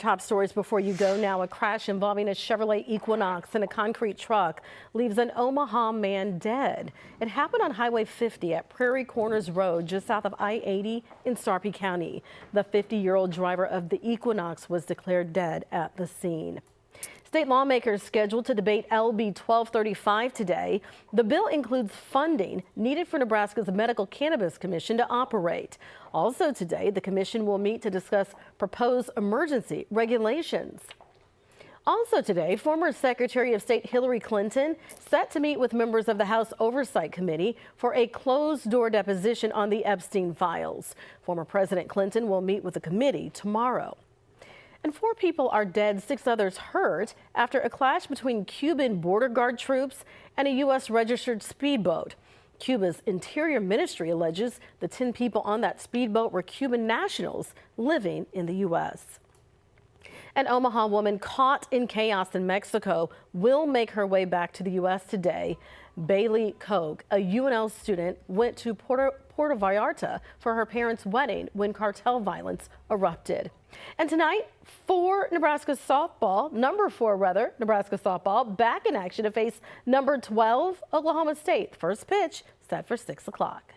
Top stories before you go now. A crash involving a Chevrolet Equinox and a concrete truck leaves an Omaha man dead. It happened on Highway 50 at Prairie Corners Road, just south of I-80 in Sarpy County. The 50-year-old driver of the Equinox was declared dead at the scene. State lawmakers scheduled to debate LB 1235 today. The bill includes funding needed for Nebraska's Medical Cannabis Commission to operate. Also today, the commission will meet to discuss proposed emergency regulations. Also today, former Secretary of State Hillary Clinton set to meet with members of the House Oversight Committee for a closed-door deposition on the Epstein files. Former President Clinton will meet with the committee tomorrow. And 4 people are dead, 6 others hurt after a clash between Cuban border guard troops and a U.S. registered speedboat. Cuba's Interior Ministry alleges the 10 people on that speedboat were Cuban nationals living in the U.S. An Omaha woman caught in chaos in Mexico will make her way back to the U.S. today. Bailey Koch, a UNL student, went to Puerto Vallarta for her parents' wedding when cartel violence erupted. And tonight, Nebraska softball, Nebraska softball, back in action to face number 12, Oklahoma State. First pitch set for 6 o'clock.